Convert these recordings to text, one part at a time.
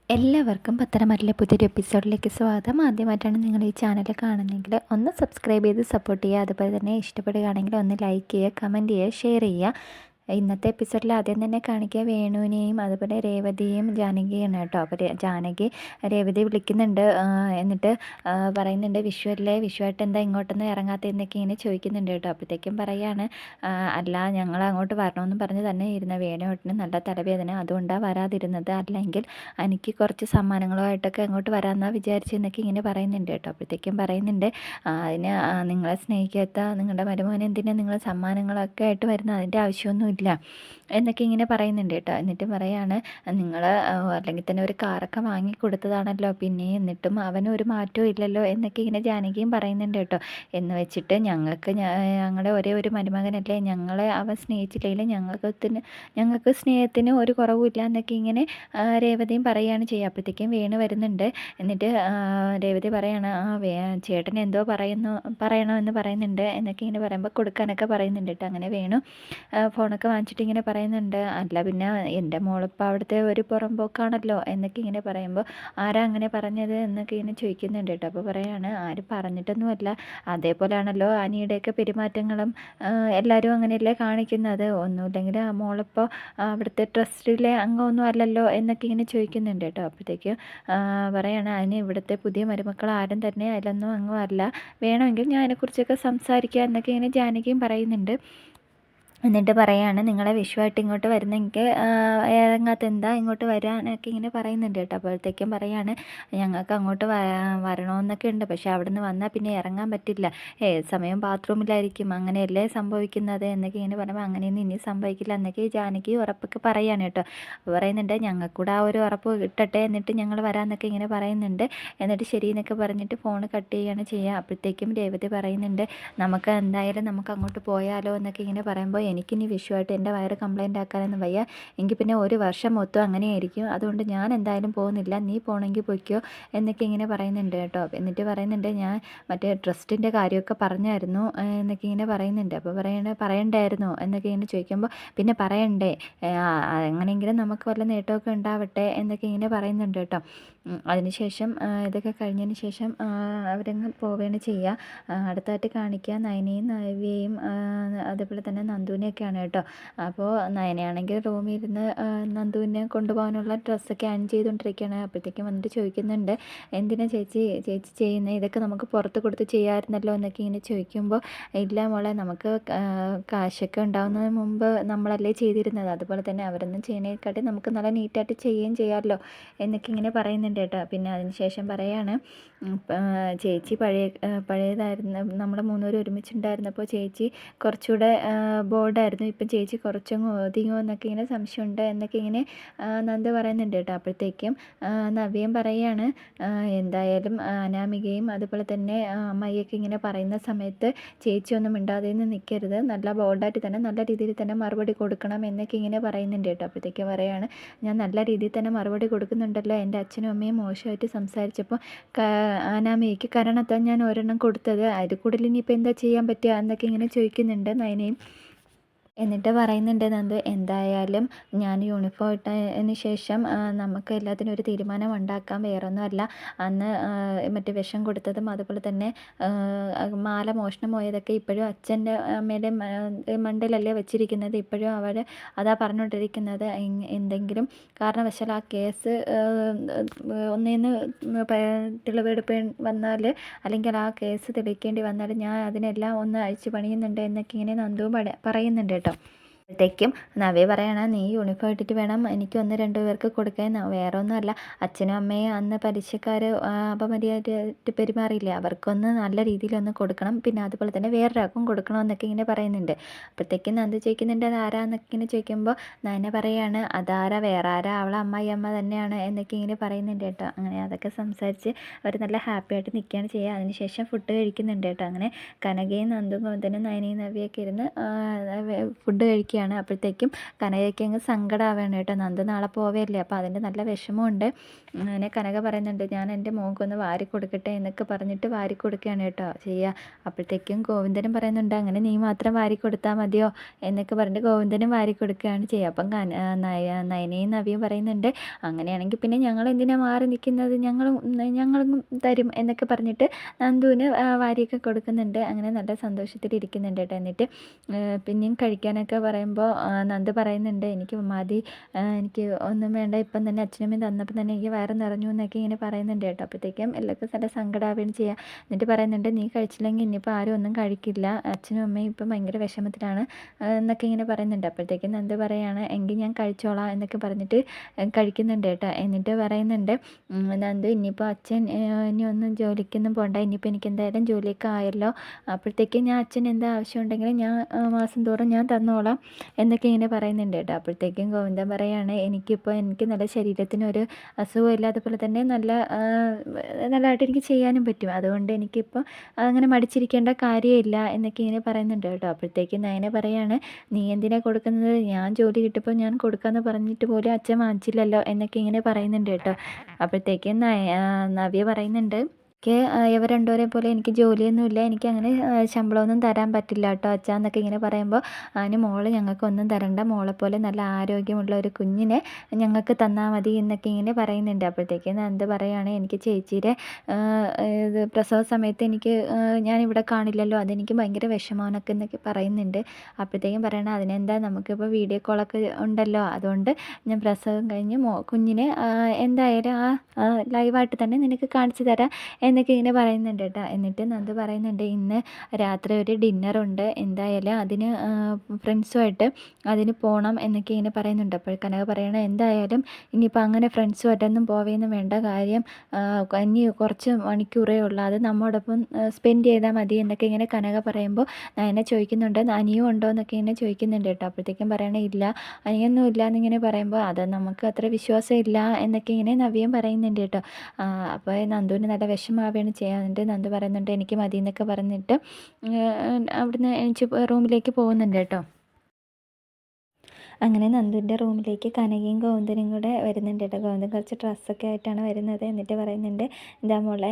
എല്ലാവർക്കും പത്തരമാറ്റിലെ പുതിയൊരു എപ്പിസോഡിലേക്ക് സ്വാഗതം. ആദ്യമായിട്ടാണ് നിങ്ങൾ ഈ ചാനൽ കാണുന്നതെങ്കിൽ ഒന്ന് സബ്സ്ക്രൈബ് ചെയ്ത് സപ്പോർട്ട് ചെയ്യുക. അതുപോലെ തന്നെ ഇഷ്ടപ്പെടുകയാണെങ്കിൽ ഒന്ന് ലൈക്ക് ചെയ്യുക, കമൻറ്റ് ചെയ്യുക, ഷെയർ ചെയ്യുക. ഇന്നത്തെ എപ്പിസോഡിൽ ആദ്യം തന്നെ കാണിക്കുക വേണുവിനെയും അതുപോലെ രേവതിയെയും ജാനകിയാണ് കേട്ടോ. അപ്പോൾ ജാനകി രേവതി വിളിക്കുന്നുണ്ട്. എന്നിട്ട് പറയുന്നുണ്ട്, വിഷുവല്ലേ, വിഷുവായിട്ട് എന്താ ഇങ്ങോട്ടൊന്നും ഇറങ്ങാത്ത എന്നൊക്കെ ഇങ്ങനെ ചോദിക്കുന്നുണ്ട് കേട്ടോ. അപ്പോഴത്തേക്കും പറയാണ്, അല്ല ഞങ്ങൾ അങ്ങോട്ട് വരണമെന്ന് പറഞ്ഞ് തന്നെ ഇരുന്ന വേണുവേട്ടന് നല്ല തലവേദന, അതുകൊണ്ടാണ് വരാതിരുന്നത്. അല്ലെങ്കിൽ എനിക്ക് കുറച്ച് സമ്മാനങ്ങളുമായിട്ടൊക്കെ അങ്ങോട്ട് വരാമെന്നാണ് വിചാരിച്ചെന്നൊക്കെ ഇങ്ങനെ പറയുന്നുണ്ട് കേട്ടോ. അപ്പോഴത്തേക്കും പറയുന്നുണ്ട്, അതിന് നിങ്ങളെ സ്നേഹിക്കാത്ത നിങ്ങളുടെ മരുമോനെ എന്തിനാണ് നിങ്ങൾ സമ്മാനങ്ങളൊക്കെ ആയിട്ട് വരുന്നത്, അതിൻ്റെ ആവശ്യമൊന്നുമില്ല എന്നൊക്കെ ഇങ്ങനെ പറയുന്നുണ്ട് കേട്ടോ. എന്നിട്ട് പറയാണ്, നിങ്ങൾ അല്ലെങ്കിൽ തന്നെ ഒരു കാറൊക്കെ വാങ്ങി കൊടുത്തതാണല്ലോ, പിന്നെ എന്നിട്ടും അവന് ഒരു മാറ്റവും ഇല്ലല്ലോ എന്നൊക്കെ ഇങ്ങനെ ജാനകിയും പറയുന്നുണ്ട് കേട്ടോ. എന്ന് വെച്ചിട്ട് ഞങ്ങളുടെ ഒരേ ഒരു മരുമകനല്ലേ, ഞങ്ങളെ അവൻ സ്നേഹിച്ചില്ലെങ്കിൽ ഞങ്ങൾക്ക് സ്നേഹത്തിന് ഒരു കുറവുമില്ല എന്നൊക്കെ ഇങ്ങനെ രേവതിയും പറയുകയാണ് ചെയ്യുക. അപ്പോഴത്തേക്കും വേണു വരുന്നുണ്ട്. എന്നിട്ട് രേവതി പറയാണ്, ചേട്ടൻ എന്തോ പറയണമെന്ന് പറയുന്നുണ്ട് എന്നൊക്കെ ഇങ്ങനെ പറയുമ്പോൾ കൊടുക്കാനൊക്കെ പറയുന്നുണ്ട് കേട്ടോ. അങ്ങനെ വേണു ഫോണൊക്കെ വാങ്ങിച്ചിട്ട് ഇങ്ങനെ പറയുന്നുണ്ട്, അല്ല പിന്നെ എൻ്റെ മോളിപ്പോൾ അവിടുത്തെ ഒരു പുറംപോക്കാണല്ലോ എന്നൊക്കെ ഇങ്ങനെ പറയുമ്പോൾ, ആരാ അങ്ങനെ പറഞ്ഞത് എന്നൊക്കെ ഇങ്ങനെ ചോദിക്കുന്നുണ്ട് കേട്ടോ. അപ്പോൾ പറയാണ്, ആരും പറഞ്ഞിട്ടൊന്നുമല്ല, അതേപോലെയാണല്ലോ അനിയുടെയൊക്കെ പെരുമാറ്റങ്ങളും, എല്ലാവരും അങ്ങനെയല്ലേ കാണിക്കുന്നത്, ഒന്നുമില്ലെങ്കിൽ ആ മോളിപ്പോൾ അവിടുത്തെ ട്രസ്റ്റിലെ അംഗമൊന്നും അല്ലല്ലോ എന്നൊക്കെ ഇങ്ങനെ ചോദിക്കുന്നുണ്ട് കേട്ടോ. അപ്പോഴത്തേക്കും പറയാണ്, അതിന് ഇവിടുത്തെ പുതിയ മരുമക്കൾ ആരും തന്നെ അതിലൊന്നും അംഗമല്ല, വേണമെങ്കിൽ ഞാൻ അതിനെക്കുറിച്ചൊക്കെ സംസാരിക്കുക എന്നൊക്കെ ഇങ്ങനെ ജാനകിയും പറയുന്നുണ്ട്. എന്നിട്ട് പറയാണ്, നിങ്ങളെ വിഷുവായിട്ട് ഇങ്ങോട്ട് വരുന്നെങ്കിൽ ഇറങ്ങാത്ത എന്താ, ഇങ്ങോട്ട് വരാനൊക്കെ ഇങ്ങനെ പറയുന്നുണ്ട് കേട്ടോ. അപ്പോഴത്തേക്കും പറയാണ്, ഞങ്ങൾക്ക് അങ്ങോട്ട് വരണമെന്നൊക്കെ ഉണ്ട്, പക്ഷേ അവിടെ നിന്ന് വന്നാൽ പിന്നെ ഇറങ്ങാൻ പറ്റില്ല, ഏത് സമയം ബാത്റൂമിലായിരിക്കും, അങ്ങനെയല്ലേ സംഭവിക്കുന്നത് എന്നൊക്കെ ഇങ്ങനെ പറയുമ്പോൾ, അങ്ങനെയൊന്നും ഇനി സംഭവിക്കില്ല എന്നൊക്കെ ജാനകി ഉറപ്പൊക്കെ പറയാണ് കേട്ടോ. അപ്പോൾ പറയുന്നുണ്ട്, ഞങ്ങൾക്കൂടെ ആ ഒരു ഉറപ്പ് കിട്ടട്ടെ, എന്നിട്ട് ഞങ്ങൾ വരാമെന്നൊക്കെ ഇങ്ങനെ പറയുന്നുണ്ട്. എന്നിട്ട് ശരി എന്നൊക്കെ പറഞ്ഞിട്ട് ഫോൺ കട്ട് ചെയ്യുകയാണ് ചെയ്യുക. അപ്പോഴത്തേക്കും രേവതി പറയുന്നുണ്ട്, നമുക്ക് എന്തായാലും നമുക്ക് അങ്ങോട്ട് പോയാലോ എന്നൊക്കെ ഇങ്ങനെ പറയുമ്പോൾ, എനിക്കിനി വിഷുവായിട്ട് എൻ്റെ വയറ് കംപ്ലൈൻ്റ് ആക്കാനൊന്നും വയ്യ, എങ്കിൽ പിന്നെ ഒരു വർഷം മൊത്തം അങ്ങനെയായിരിക്കും, അതുകൊണ്ട് ഞാൻ എന്തായാലും പോകുന്നില്ല, നീ പോകണമെങ്കിൽ പൊയ്ക്കോ എന്നൊക്കെ ഇങ്ങനെ പറയുന്നുണ്ട് കേട്ടോ. എന്നിട്ട് പറയുന്നുണ്ട്, ഞാൻ മറ്റേ ട്രസ്റ്റിൻ്റെ കാര്യമൊക്കെ പറഞ്ഞായിരുന്നു എന്നൊക്കെ ഇങ്ങനെ പറയുന്നുണ്ട്. അപ്പോൾ പറയണ്ടായിരുന്നോ എന്നൊക്കെ ഇങ്ങനെ ചോദിക്കുമ്പോൾ, പിന്നെ പറയണ്ടേ, അങ്ങനെയെങ്കിലും നമുക്ക് വല്ല നേട്ടമൊക്കെ ഉണ്ടാവട്ടെ എന്നൊക്കെ ഇങ്ങനെ പറയുന്നുണ്ട് കേട്ടോ. അതിനുശേഷം ഇതൊക്കെ കഴിഞ്ഞതിന് ശേഷം അവരങ്ങ് പോവുകയാണ് ചെയ്യുക. അടുത്തായിട്ട് കാണിക്കുക നയനയും നവ്യയും അതേപോലെ തന്നെ നന്ദുവിനെയൊക്കെയാണ് കേട്ടോ. അപ്പോൾ നയനയാണെങ്കിൽ റൂമിൽ ഇരുന്ന് നന്ദുവിനെ കൊണ്ടുപോകാനുള്ള ഡ്രസ്സൊക്കെ അയൺ ചെയ്തുകൊണ്ടിരിക്കുകയാണ്. അപ്പോഴത്തേക്കും വന്നിട്ട് ചോദിക്കുന്നുണ്ട്, എന്തിനാ ചേച്ചി ചെയ്യുന്നത്, ഇതൊക്കെ നമുക്ക് പുറത്ത് കൊടുത്ത് ചെയ്യാമായിരുന്നല്ലോ എന്നൊക്കെ ഇങ്ങനെ ചോദിക്കുമ്പോൾ, ഇല്ല മോളെ, നമുക്ക് കാശൊക്കെ ഉണ്ടാകുന്നതിന് മുമ്പ് നമ്മളല്ലേ ചെയ്തിരുന്നത്, അതുപോലെ തന്നെ അവരൊന്നും ചെയ്യുന്നതിനെക്കാട്ടി നമുക്ക് നല്ല നീറ്റായിട്ട് ചെയ്യുകയും ചെയ്യാമല്ലോ എന്നൊക്കെ ഇങ്ങനെ പറയുന്നുണ്ട് കേട്ടോ. പിന്നെ അതിനുശേഷം പറയാണ്, ചേച്ചി പഴയതായിരുന്നു, നമ്മൾ മൂന്നുപേരും ഒരുമിച്ചുണ്ടായിരുന്നപ്പോൾ ചേച്ചി കുറച്ചുകൂടെ ബോർഡായിരുന്നു, ഇപ്പം ചേച്ചി കുറച്ചങ്ങ് ഒതുങ്ങുമോ എന്നൊക്കെ ഇങ്ങനെ സംശയമുണ്ട് എന്നൊക്കെ ഇങ്ങനെ നന്ദ പറയുന്നുണ്ട് കേട്ടോ. അപ്പോഴത്തേക്കും നവ്യയും പറയുകയാണ്, എന്തായാലും അനാമികയും അതുപോലെ തന്നെ അമ്മയൊക്കെ ഇങ്ങനെ പറയുന്ന സമയത്ത് ചേച്ചി ഒന്നും മിണ്ടാതെ നിൽക്കരുത്, നല്ല ബോൾഡായിട്ട് തന്നെ നല്ല രീതിയിൽ തന്നെ മറുപടി കൊടുക്കണം എന്നൊക്കെ ഇങ്ങനെ പറയുന്നുണ്ട് കേട്ടോ. അപ്പോഴത്തേക്കും പറയുകയാണ്, ഞാൻ നല്ല രീതിയിൽ തന്നെ മറുപടി കൊടുക്കുന്നുണ്ടല്ലോ, എൻ്റെ അച്ഛനും അമ്മയും മോശമായിട്ട് സംസാരിച്ചപ്പോൾ അനാമികയ്ക്ക് കാരണത്താൽ ഞാൻ ഒരെണ്ണം കൊടുത്തത്, അതിൽ കൂടുതൽ ഇനിയിപ്പോൾ എന്താ ചെയ്യാൻ പറ്റുക എന്നൊക്കെ ഇങ്ങനെ ചോദിക്കുന്നുണ്ട് നയനയും. എന്നിട്ട് പറയുന്നുണ്ട് നന്ദു, എന്തായാലും ഞാൻ യൂണിഫോം ഇട്ടതിന് ശേഷം നമുക്ക് എല്ലാത്തിനും ഒരു തീരുമാനം ഉണ്ടാക്കാം, വേറൊന്നുമല്ല, അന്ന് മറ്റേ വിഷം കൊടുത്തതും അതുപോലെ തന്നെ മാല മോഷണം പോയതൊക്കെ ഇപ്പോഴും അച്ഛൻ്റെ അമ്മയുടെ മണ്ടയിലല്ലേ വെച്ചിരിക്കുന്നത്, ഇപ്പോഴും അവർ അതാ പറഞ്ഞുകൊണ്ടിരിക്കുന്നത്, എന്തെങ്കിലും കാരണവശാൽ ആ കേസ് ഒന്നേന്ന് തെളിവെടുപ്പ് വന്നാൽ, അല്ലെങ്കിൽ ആ കേസ് തെളിയിക്കേണ്ടി വന്നാൽ ഞാൻ അതിനെല്ലാം ഒന്ന് അഴിച്ചു പണിയുന്നുണ്ട് എന്നൊക്കെ ഇങ്ങനെ നന്ദുവും പറയുന്നുണ്ട് കേട്ടോ. അപ്പോഴത്തേക്കും നവ്യ പറയണം, നീ യൂണിഫോം ഇട്ടിട്ട് വേണം എനിക്ക് 1-2 പേർക്ക് കൊടുക്കാൻ, വേറെ ഒന്നുമല്ല, അച്ഛനും അമ്മയും അന്ന് പലിശക്കാർ അപമര്യാദയായിട്ട് പെരുമാറിയില്ലേ, അവർക്കൊന്ന് നല്ല രീതിയിലൊന്ന് കൊടുക്കണം, പിന്നെ അതുപോലെ തന്നെ വേറൊരാൾക്കും കൊടുക്കണം എന്നൊക്കെ ഇങ്ങനെ പറയുന്നുണ്ട്. അപ്പോഴത്തേക്കും നന്ദി ചോദിക്കുന്നുണ്ട്, അത് ആരാന്നൊക്കെ ഇങ്ങനെ ചോദിക്കുമ്പോൾ നയന പറയാണ്, അതാരാ, വേറെ ആരാ, അവളെ അമ്മ തന്നെയാണ് എന്നൊക്കെ ഇങ്ങനെ പറയുന്നുണ്ട് കേട്ടോ. അങ്ങനെ അതൊക്കെ സംസാരിച്ച് അവർ നല്ല ഹാപ്പി ആയിട്ട് നിൽക്കുകയാണ് ചെയ്യുക. അതിനുശേഷം ഫുഡ് കഴിക്കുന്നുണ്ട് കേട്ടോ. അങ്ങനെ കനകയും നന്ദും ഗോവിന്ദനും നയനയും നവ്യയൊക്കെ ഇരുന്ന് ഫുഡ് കഴിക്കുക ഇരിക്കുകയാണ്. അപ്പോഴത്തേക്കും കനകയ്ക്ക് അങ്ങ് സങ്കടമാവുകയാണ് കേട്ടോ. നന്ദു നാളെ പോവുകയല്ലേ, അപ്പോൾ അതിൻ്റെ നല്ല വിഷമമുണ്ട്. അങ്ങനെ കനക പറയുന്നുണ്ട്, ഞാൻ എൻ്റെ മോൾക്കൊന്ന് വാരി കൊടുക്കട്ടെ എന്നൊക്കെ പറഞ്ഞിട്ട് വാരി കൊടുക്കുകയാണ് കേട്ടോ ചെയ്യുക. അപ്പോഴത്തേക്കും ഗോവിന്ദനും പറയുന്നുണ്ട്, അങ്ങനെ നീ മാത്രം വാരി കൊടുത്താൽ മതിയോ എന്നൊക്കെ പറഞ്ഞിട്ട് ഗോവിന്ദനും വാരി കൊടുക്കുകയാണ് ചെയ്യുക. അപ്പം നയനയും നവിയും പറയുന്നുണ്ട്, അങ്ങനെയാണെങ്കിൽ പിന്നെ ഞങ്ങൾ എന്തിനാ മാറി നിൽക്കുന്നത്, ഞങ്ങളും തരും എന്നൊക്കെ പറഞ്ഞിട്ട് നന്ദുവിന് വാരിയൊക്കെ കൊടുക്കുന്നുണ്ട്. അങ്ങനെ നല്ല സന്തോഷത്തിലിരിക്കുന്നുണ്ട് കേട്ടോ. എന്നിട്ട് പിന്നെയും കഴിക്കാനൊക്കെ പറയുമ്പോൾ നന്ദു പറയുന്നുണ്ട്, എനിക്ക് മതി, എനിക്ക് ഒന്നും വേണ്ട, ഇപ്പം തന്നെ അച്ഛനമ്മയും തന്നപ്പോൾ തന്നെ എനിക്ക് വയറ് നിറഞ്ഞു എന്നൊക്കെ ഇങ്ങനെ പറയുന്നുണ്ട് കേട്ടോ. അപ്പോഴത്തേക്കും എല്ലാവർക്കും നല്ല സങ്കടമാവുകയും ചെയ്യുക. എന്നിട്ട് പറയുന്നുണ്ട്, നീ കഴിച്ചില്ലെങ്കിൽ ഇനിയിപ്പോൾ ആരും ഒന്നും കഴിക്കില്ല, അച്ഛനും അമ്മയും ഇപ്പം ഭയങ്കര വിഷമത്തിലാണ് എന്നൊക്കെ ഇങ്ങനെ പറയുന്നുണ്ട്. അപ്പോഴത്തേക്കും നന്ദു പറയാണ്, എങ്കിൽ ഞാൻ കഴിച്ചോളാം എന്നൊക്കെ പറഞ്ഞിട്ട് കഴിക്കുന്നുണ്ട് കേട്ടോ. എന്നിട്ട് പറയുന്നുണ്ട്, നന്ദു ഇനിയിപ്പോൾ അച്ഛൻ ഇനി ഒന്നും ജോലിക്കൊന്നും പോകണ്ട, ഇനിയിപ്പോൾ എനിക്ക് എന്തായാലും ജോലിയൊക്കെ ആയല്ലോ, അപ്പോഴത്തേക്കും ഞാൻ അച്ഛൻ എന്താ ആവശ്യം ഉണ്ടെങ്കിലും ഞാൻ മാസം തോറും ഞാൻ തന്നോളാം എന്നൊക്കെ ഇങ്ങനെ പറയുന്നുണ്ട് കേട്ടോ. അപ്പോഴത്തേക്കും ഗോവിന്ദൻ പറയാണ്, എനിക്ക് നല്ല ശരീരത്തിനൊരു അസുഖമില്ല, അതുപോലെ തന്നെ നല്ലതായിട്ട് എനിക്ക് ചെയ്യാനും പറ്റും, അതുകൊണ്ട് എനിക്കിപ്പോൾ അങ്ങനെ മടിച്ചിരിക്കേണ്ട കാര്യമില്ല എന്നൊക്കെ ഇങ്ങനെ പറയുന്നുണ്ട് കേട്ടോ. അപ്പോഴത്തേക്കും നയന പറയാണ്, നീ എന്തിനാണ് കൊടുക്കുന്നത്, ഞാൻ ജോലി കിട്ടിയപ്പോൾ ഞാൻ കൊടുക്കാമെന്ന് പറഞ്ഞിട്ട് പോലും അച്ഛൻ വാങ്ങിച്ചില്ലല്ലോ എന്നൊക്കെ ഇങ്ങനെ പറയുന്നുണ്ട് കേട്ടോ. അപ്പോഴത്തേക്കും നവ്യ പറയുന്നുണ്ട്, ഇവർ രണ്ടുപേരെ പോലെ എനിക്ക് ജോലിയൊന്നുമില്ല, എനിക്കങ്ങനെ ശമ്പളമൊന്നും തരാൻ പറ്റില്ല കേട്ടോ അച്ഛാ എന്നൊക്കെ ഇങ്ങനെ പറയുമ്പോൾ, അതിന് മോള് ഞങ്ങൾക്കൊന്നും തരണ്ട, മോളെപ്പോലെ നല്ല ആരോഗ്യമുള്ള ഒരു കുഞ്ഞിനെ ഞങ്ങൾക്ക് തന്നാൽ മതി എന്നൊക്കെ ഇങ്ങനെ പറയുന്നുണ്ട്. അപ്പോഴത്തേക്കും നന്ദു പറയുകയാണ്, എനിക്ക് ചേച്ചിയുടെ ഇത് പ്രസവ സമയത്ത് ഞാനിവിടെ കാണില്ലല്ലോ, അതെനിക്ക് ഭയങ്കര വിഷമമാണൊക്കെ എന്നൊക്കെ പറയുന്നുണ്ട്. അപ്പോഴത്തേക്കും പറയണം, അതിനെന്താ, നമുക്കിപ്പോൾ വീഡിയോ കോളൊക്കെ ഉണ്ടല്ലോ, അതുകൊണ്ട് ഞാൻ പ്രസവം കഴിഞ്ഞ് കുഞ്ഞിനെ എന്തായാലും ലൈവായിട്ട് തന്നെ നിനക്ക് കാണിച്ചു തരാം എന്നൊക്കെ ഇങ്ങനെ പറയുന്നുണ്ട് കേട്ടോ. എന്നിട്ട് നന്ദു പറയുന്നുണ്ട്, ഇന്ന് രാത്രി ഒരു ഡിന്നറുണ്ട്, എന്തായാലും അതിന് ഫ്രണ്ട്സുമായിട്ട് അതിന് പോകണം എന്നൊക്കെ ഇങ്ങനെ പറയുന്നുണ്ട്. അപ്പോൾ കനക പറയണം, എന്തായാലും ഇനിയിപ്പോൾ അങ്ങനെ ഫ്രണ്ട്സുമായിട്ടൊന്നും പോവേന്ന് വേണ്ട, കാര്യം ഇനി കുറച്ച് മണിക്കൂറേ ഉള്ളൂ, അത് നമ്മോടൊപ്പം സ്പെൻഡ് ചെയ്താൽ മതി എന്നൊക്കെ ഇങ്ങനെ കനക പറയുമ്പോൾ നയനെ ചോദിക്കുന്നുണ്ട്, അനിയും ഉണ്ടോ എന്നൊക്കെ ഇങ്ങനെ ചോദിക്കുന്നുണ്ട് കേട്ടോ. അപ്പോഴത്തേക്കും പറയണേ, ഇല്ല, അനിയൊന്നും ഇല്ല എന്നിങ്ങനെ പറയുമ്പോൾ, അത് നമുക്ക് അത്ര വിശ്വാസം ഇല്ല എന്നൊക്കെ ഇങ്ങനെ നവ്യം പറയുന്നുണ്ട് കേട്ടോ. അപ്പോൾ നന്ദുവിന് നല്ല വിഷമാവുകയാണ് ചെയ്യാറുണ്ട്. നന്ദു പറയുന്നുണ്ട്, എനിക്ക് മതി എന്നൊക്കെ പറഞ്ഞിട്ട് അവിടുന്ന് എണീച്ച് റൂമിലേക്ക് പോകുന്നുണ്ട് കേട്ടോ. അങ്ങനെ നന്ദുവിൻ്റെ റൂമിലേക്ക് കനകയും ഗോവിന്ദനും കൂടെ വരുന്നുണ്ട് കേട്ടോ. ഗോവിന്ദൻ കുറച്ച് ഡ്രസ്സൊക്കെ ആയിട്ടാണ് വരുന്നത്. എന്നിട്ട് പറയുന്നുണ്ട്, ഇതാ മോളെ,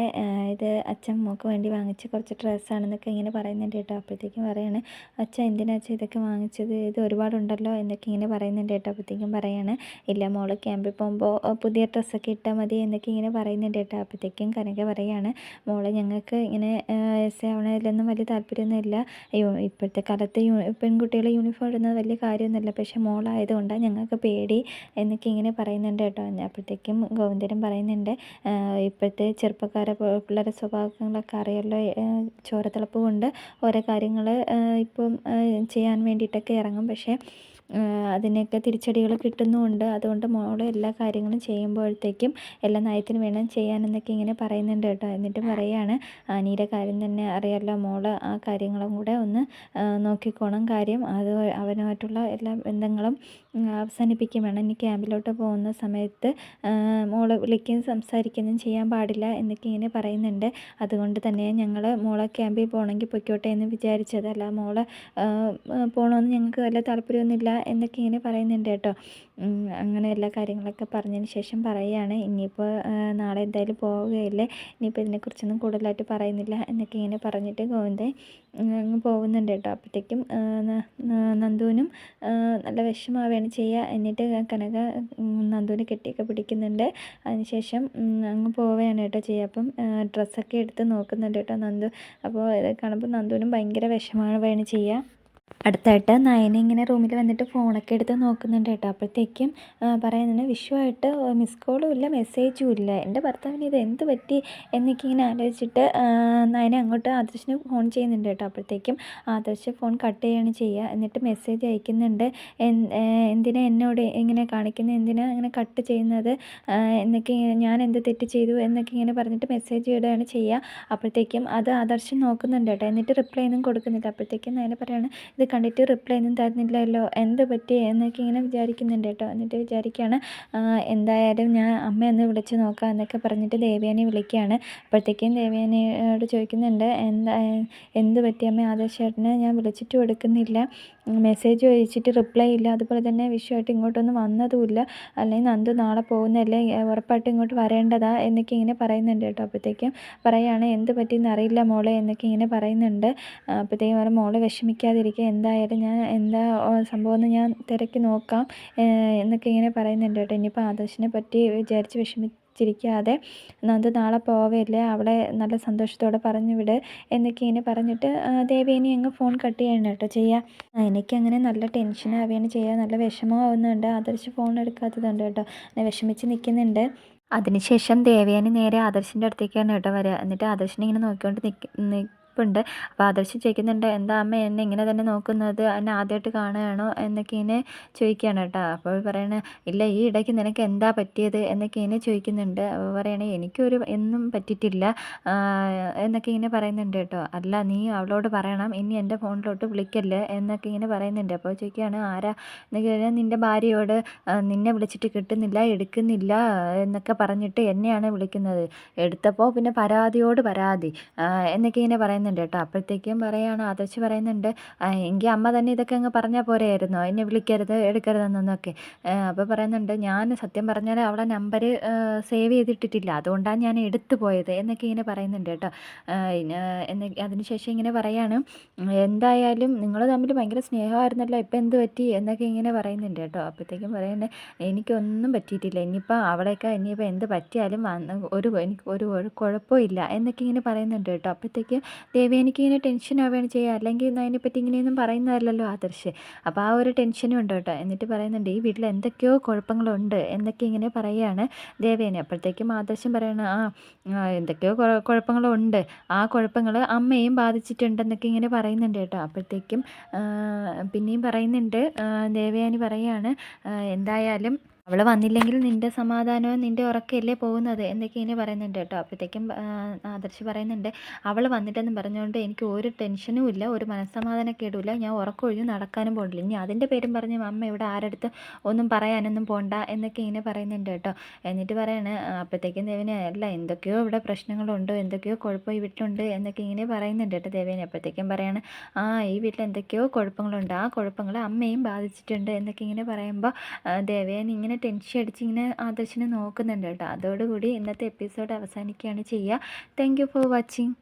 ഇത് അച്ഛൻ മോൾക്ക് വേണ്ടി വാങ്ങിച്ച കുറച്ച് ഡ്രസ്സാണെന്നൊക്കെ ഇങ്ങനെ പറയുന്നുണ്ട് കേട്ടോ. അപ്പോഴത്തേക്കും പറയാണ്, അച്ഛൻ എന്തിനാ അച്ഛൻ ഇതൊക്കെ വാങ്ങിച്ചത്, ഇത് ഒരുപാടുണ്ടല്ലോ എന്നൊക്കെ ഇങ്ങനെ പറയുന്നുണ്ട് കേട്ടോ. അപ്പോഴത്തേക്കും പറയാണ്, ഇല്ല മോള് ക്യാമ്പിൽ പോകുമ്പോൾ പുതിയ ഡ്രസ്സൊക്കെ ഇട്ടാൽ മതി എന്നൊക്കെ ഇങ്ങനെ പറയുന്നുണ്ട് കേട്ടോ. അപ്പോഴത്തേക്കും കനക പറയാണ്, മോളെ ഞങ്ങൾക്ക് ഇങ്ങനെ എസ് ആവണതിലൊന്നും വലിയ താല്പര്യമൊന്നുമില്ല, ഇപ്പോഴത്തെ കാലത്ത് പെൺകുട്ടികൾ യൂണിഫോം ഇടുന്നത് വലിയ കാര്യമൊന്നുമില്ല, പക്ഷേ മോളായതുകൊണ്ടാണ് ഞങ്ങൾക്ക് പേടി എന്നൊക്കെ ഇങ്ങനെ പറയുന്നുണ്ട് കേട്ടോ. അപ്പോഴത്തേക്കും ഗോവിന്ദനും പറയുന്നുണ്ട്, ഇപ്പോഴത്തെ പിള്ളേരുടെ സ്വഭാവങ്ങളൊക്കെ അറിയാമല്ലോ, ചോരത്തിളപ്പ് കൊണ്ട് ഓരോ കാര്യങ്ങൾ ഇപ്പം ചെയ്യാൻ വേണ്ടിയിട്ടൊക്കെ ഇറങ്ങും, പക്ഷേ അതിനൊക്കെ തിരിച്ചടികൾ കിട്ടുന്നുമുണ്ട്, അതുകൊണ്ട് മോൾ എല്ലാ കാര്യങ്ങളും ചെയ്യുമ്പോഴത്തേക്കും എല്ലാ നയത്തിന് വേണം ചെയ്യാനെന്നൊക്കെ ഇങ്ങനെ പറയുന്നുണ്ട് കേട്ടോ. എന്നിട്ട് പറയുകയാണ്, അനിയുടെ കാര്യം തന്നെ അറിയാമല്ലോ, മോൾ ആ കാര്യങ്ങളും കൂടെ ഒന്ന് നോക്കിക്കോണം, കാര്യം അത് അവനുമായിട്ടുള്ള എല്ലാ ബന്ധങ്ങളും അവസാനിപ്പിക്കുകയും വേണം, ഇനി ക്യാമ്പിലോട്ട് പോകുന്ന സമയത്ത് മോളെ വിളിക്കുകയും സംസാരിക്കുകയും ചെയ്യാൻ പാടില്ല എന്നൊക്കെ ഇങ്ങനെ പറയുന്നുണ്ട്. അതുകൊണ്ട് തന്നെ ഞങ്ങൾ മോളെ ക്യാമ്പിൽ പോകണമെങ്കിൽ പൊയ്ക്കോട്ടെ എന്ന് വിചാരിച്ചത്, അല്ല മോളെ പോകണമെന്ന് ഞങ്ങൾക്ക് വല്ല താല്പര്യമൊന്നുമില്ല എന്നൊക്കെ ഇങ്ങനെ പറയുന്നുണ്ട് കേട്ടോ. അങ്ങനെ എല്ലാ കാര്യങ്ങളൊക്കെ പറഞ്ഞതിന് ശേഷം പറയുകയാണ്, ഇനിയിപ്പോൾ നാളെ എന്തായാലും പോവുകയല്ലേ, ഇനിയിപ്പോൾ ഇതിനെക്കുറിച്ചൊന്നും കൂടുതലായിട്ട് പറയുന്നില്ല എന്നൊക്കെ ഇങ്ങനെ പറഞ്ഞിട്ട് ഗോവിന്ദൻ അങ്ങ് പോകുന്നുണ്ട് കേട്ടോ. അപ്പോഴത്തേക്കും നന്ദുവിനും നല്ല വിഷമാവുകയാണ് ചെയ്യുക. എന്നിട്ട് കനക നന്ദുവിനെ കെട്ടിയൊക്കെ പിടിക്കുന്നുണ്ട്. അതിനുശേഷം അങ്ങ് പോവുകയാണ് കേട്ടോ ചെയ്യുക. അപ്പം ഡ്രസ്സൊക്കെ എടുത്ത് നോക്കുന്നുണ്ട് കേട്ടോ നന്ദു. അപ്പോൾ ഇത് കാണുമ്പോൾ നന്ദുവിനും ഭയങ്കര വിഷമാവുകയാണ് ചെയ്യുക. അടുത്തായിട്ട് നയന ഇങ്ങനെ റൂമിൽ വന്നിട്ട് ഫോണൊക്കെ എടുത്ത് നോക്കുന്നുണ്ട് കേട്ടോ. അപ്പോഴത്തേക്കും പറയുന്നുണ്ട്, വിഷുവായിട്ട് മിസ് കോളും ഇല്ല മെസ്സേജും ഇല്ല, എൻ്റെ ഭർത്താവിന് ഇത് എന്ത് പറ്റി എന്നൊക്കെ ഇങ്ങനെ ആലോചിച്ചിട്ട് നയന അങ്ങോട്ട് ആദർശിന് ഫോൺ ചെയ്യുന്നുണ്ട് കേട്ടോ. അപ്പോഴത്തേക്കും ആദർശ് ഫോൺ കട്ട് ചെയ്യുകയാണ് ചെയ്യുക. എന്നിട്ട് മെസ്സേജ് അയക്കുന്നുണ്ട്, എന്തിനാ എന്നോട് ഇങ്ങനെ കാണിക്കുന്നത്, എന്തിനാ ഇങ്ങനെ കട്ട് ചെയ്യുന്നത് എന്നൊക്കെ, ഞാൻ എന്ത് തെറ്റ് ചെയ്തു എന്നൊക്കെ ഇങ്ങനെ പറഞ്ഞിട്ട് മെസ്സേജ് ഇടുകയാണ് ചെയ്യുക. അപ്പോഴത്തേക്കും അത് ആദർശ് നോക്കുന്നുണ്ട് കേട്ടോ. എന്നിട്ട് റിപ്ലൈ ഒന്നും കൊടുക്കുന്നില്ല. അപ്പോഴത്തേക്കും നയന പറയാണ്, ഇത് കണ്ടിട്ട് റിപ്ലൈ ഒന്നും തരുന്നില്ലല്ലോ, എന്ത് പറ്റി എന്നൊക്കെ ഇങ്ങനെ വിചാരിക്കുന്നുണ്ട് കേട്ടോ. എന്നിട്ട് വിചാരിക്കുകയാണ് എന്തായാലും ഞാൻ അമ്മയൊന്ന് വിളിച്ച് നോക്കാം എന്നൊക്കെ പറഞ്ഞിട്ട് ദേവയാനി വിളിക്കുകയാണ്. അപ്പോഴത്തേക്കും ദേവയാനിയോട് ചോദിക്കുന്നുണ്ട്, എന്ത് പറ്റി അമ്മ, ആദർശേട്ടനെ ഞാൻ വിളിച്ചിട്ടും എടുക്കുന്നില്ല, മെസ്സേജ് അയച്ചിട്ട് റിപ്ലൈ ഇല്ല, അതുപോലെ തന്നെ വിഷയമായിട്ട് ഇങ്ങോട്ടൊന്നും വന്നതുമില്ല, അല്ലെങ്കിൽ നന്ദു നാളെ പോകുന്നതല്ലേ, ഉറപ്പായിട്ടും ഇങ്ങോട്ട് വരേണ്ടതാ എന്നൊക്കെ ഇങ്ങനെ പറയുന്നുണ്ട് കേട്ടോ. അപ്പോഴത്തേക്കും പറയുകയാണ് എന്ത് പറ്റിയെന്ന് അറിയില്ല മോളെ എന്നൊക്കെ ഇങ്ങനെ പറയുന്നുണ്ട്. അപ്പോഴത്തേക്കും പറയും മോളെ വിഷമിക്കാതിരിക്കുക, എന്തായാലും ഞാൻ എന്താ സംഭവമെന്ന് ഞാൻ തിരക്കി നോക്കാം എന്നൊക്കെ ഇങ്ങനെ പറയുന്നുണ്ട് കേട്ടോ. ഇനിയിപ്പോൾ ആദർശിനെ പറ്റി വിചാരിച്ച് വിഷമിച്ചിരിക്കാതെ നന്ദു നാളെ പോവല്ലേ, അവളെ നല്ല സന്തോഷത്തോടെ പറഞ്ഞു വിട് എന്നൊക്കെ ഇങ്ങനെ പറഞ്ഞിട്ട് ദേവേനി അങ്ങ് ഫോൺ കട്ട് ചെയ്യണം കേട്ടോ ചെയ്യുക. എനിക്കങ്ങനെ നല്ല ടെൻഷനാവുകയാണ് ചെയ്യുക, നല്ല വിഷമമാവുന്നുണ്ട്, ആദർശ് ഫോൺ എടുക്കാത്തതുണ്ട് കേട്ടോ, വിഷമിച്ച് നിൽക്കുന്നുണ്ട്. അതിനുശേഷം ദേവയാനി നേരെ ആദർശിൻ്റെ അടുത്തേക്കാണ് കേട്ടോ വരിക. എന്നിട്ട് ആദർശിനെ ഇങ്ങനെ നോക്കിക്കൊണ്ട് നിൽപ്പുണ്ട്. അപ്പോൾ ആദർശ് ചോദിക്കുന്നുണ്ട്, എന്താ അമ്മ എന്നെ ഇങ്ങനെ തന്നെ നോക്കുന്നത്, എന്നെ ആദ്യമായിട്ട് കാണുകയാണോ എന്നൊക്കെ ഇങ്ങനെ ചോദിക്കുകയാണ് കേട്ടോ. അപ്പോൾ പറയണ ഇല്ല, ഈ ഇടയ്ക്ക് നിനക്ക് എന്താ പറ്റിയത് എന്നൊക്കെ ഇങ്ങനെ ചോദിക്കുന്നുണ്ട്. അപ്പോൾ പറയണേ എനിക്കൊരു എന്നും പറ്റിയിട്ടില്ല എന്നൊക്കെ ഇങ്ങനെ പറയുന്നുണ്ട് കേട്ടോ. അല്ല നീ അവളോട് പറയണം ഇനി എൻ്റെ ഫോണിലോട്ട് വിളിക്കല്ലേ എന്നൊക്കെ ഇങ്ങനെ പറയുന്നുണ്ട്. അപ്പോൾ ചോദിക്കുകയാണ് ആരാ എന്നൊക്കെ കഴിഞ്ഞാൽ നിൻ്റെ ഭാര്യയോട് നിന്നെ വിളിച്ചിട്ട് കിട്ടുന്നില്ല, എടുക്കുന്നില്ല എന്നൊക്കെ പറഞ്ഞിട്ട് എന്നെയാണ് വിളിക്കുന്നത്, എടുത്തപ്പോൾ പിന്നെ പരാതിയോട് പരാതി എന്നൊക്കെ ഇങ്ങനെ പറയുന്നുണ്ട് കേട്ടോ. അപ്പോഴത്തേക്കും പറയുകയാണ് ആദർശ് പറയുന്നുണ്ട്, എങ്കിൽ അമ്മ തന്നെ ഇതൊക്കെ അങ്ങ് പറഞ്ഞാൽ പോരായിരുന്നോ, എന്നെ വിളിക്കരുത് എടുക്കരുതെന്നൊക്കെ. അപ്പോൾ പറയുന്നുണ്ട് ഞാൻ സത്യം പറഞ്ഞാൽ അവളെ നമ്പർ സേവ് ചെയ്തിട്ടിട്ടില്ല, അതുകൊണ്ടാണ് ഞാൻ എടുത്തു പോയത് എന്നൊക്കെ ഇങ്ങനെ പറയുന്നുണ്ട് കേട്ടോ. അതിനുശേഷം ഇങ്ങനെ പറയാണ് എന്തായാലും നിങ്ങൾ തമ്മിൽ ഭയങ്കര സ്നേഹമായിരുന്നല്ലോ, ഇപ്പം എന്ത് പറ്റി എന്നൊക്കെ ഇങ്ങനെ പറയുന്നുണ്ട് കേട്ടോ. അപ്പോഴത്തേക്കും പറയുന്നത് എനിക്കൊന്നും പറ്റിയിട്ടില്ല, ഇനിയിപ്പോൾ അവളെയൊക്കെ ഇനിയിപ്പോൾ എന്ത് പറ്റിയാലും എനിക്ക് ഒരു കുഴപ്പമില്ല എന്നൊക്കെ ഇങ്ങനെ പറയുന്നുണ്ട് കേട്ടോ. അപ്പോഴത്തേക്ക് ദേവയാനിക്ക് ഇങ്ങനെ ടെൻഷൻ ആവുകയാണ് ചെയ്യുക, അല്ലെങ്കിൽ അതിനെപ്പറ്റി ഇങ്ങനെയൊന്നും പറയുന്നതല്ലല്ലോ ആദർശ്. അപ്പോൾ ആ ഒരു ടെൻഷനും ഉണ്ട് കേട്ടോ. എന്നിട്ട് പറയുന്നുണ്ട് ഈ വീട്ടിൽ എന്തൊക്കെയോ കുഴപ്പങ്ങളുണ്ട് എന്നൊക്കെ ഇങ്ങനെ പറയുകയാണ് ദേവയാനി. അപ്പോഴത്തേക്കും ആദർശം പറയണം എന്തൊക്കെയോ കുഴപ്പങ്ങളുണ്ട്, ആ കുഴപ്പങ്ങൾ അമ്മയും ബാധിച്ചിട്ടുണ്ടെന്നൊക്കെ ഇങ്ങനെ പറയുന്നുണ്ട് കേട്ടോ. അപ്പോഴത്തേക്കും പിന്നെയും പറയുന്നുണ്ട്, ദേവയാനി പറയുകയാണ് എന്തായാലും അവൾ വന്നില്ലെങ്കിൽ നിൻ്റെ സമാധാനവും നിൻ്റെ ഉറക്കമല്ലേ പോകുന്നത് എന്നൊക്കെ ഇങ്ങനെ പറയുന്നുണ്ട് കേട്ടോ. അപ്പോഴത്തേക്കും ആദർശ് പറയുന്നുണ്ട് അവൾ വന്നിട്ടെന്ന് പറഞ്ഞുകൊണ്ട് എനിക്ക് ഒരു ടെൻഷനും ഇല്ല, ഒരു മനസ്സമാധാനക്കേടുമില്ല, ഞാൻ ഉറക്കമൊഴിഞ്ഞ് നടക്കാനും പോകണില്ല, ഇനി അതിൻ്റെ പേരും പറഞ്ഞ് അമ്മ ഇവിടെ ആരടുത്ത് ഒന്നും പറയാനൊന്നും പോകണ്ട എന്നൊക്കെ ഇങ്ങനെ പറയുന്നുണ്ട് കേട്ടോ. എന്നിട്ട് പറയാണ് അപ്പോഴത്തേക്കും ദേവന് അല്ല എന്തൊക്കെയോ ഇവിടെ പ്രശ്നങ്ങളുണ്ട്, എന്തൊക്കെയോ കുഴപ്പം ഈ വീട്ടിലുണ്ട് എന്നൊക്കെ ഇങ്ങനെ പറയുന്നുണ്ട് കേട്ടോ ദേവേനെ. അപ്പോഴത്തേക്കും പറയാണ് ഈ വീട്ടിൽ എന്തൊക്കെയോ കുഴപ്പങ്ങളുണ്ട്, ആ കുഴപ്പങ്ങൾ അമ്മയും ബാധിച്ചിട്ടുണ്ട് എന്നൊക്കെ ഇങ്ങനെ പറയുമ്പോൾ ദേവേൻ ഇങ്ങനെ ടെൻഷൻ അടിച്ച് ഇങ്ങനെ ആദർശിനെ നോക്കുന്നുണ്ട് കേട്ടോ. അതോടുകൂടി ഇന്നത്തെ എപ്പിസോഡ് അവസാനിക്കുകയാണ് ചെയ്യുക. Thank you for watching.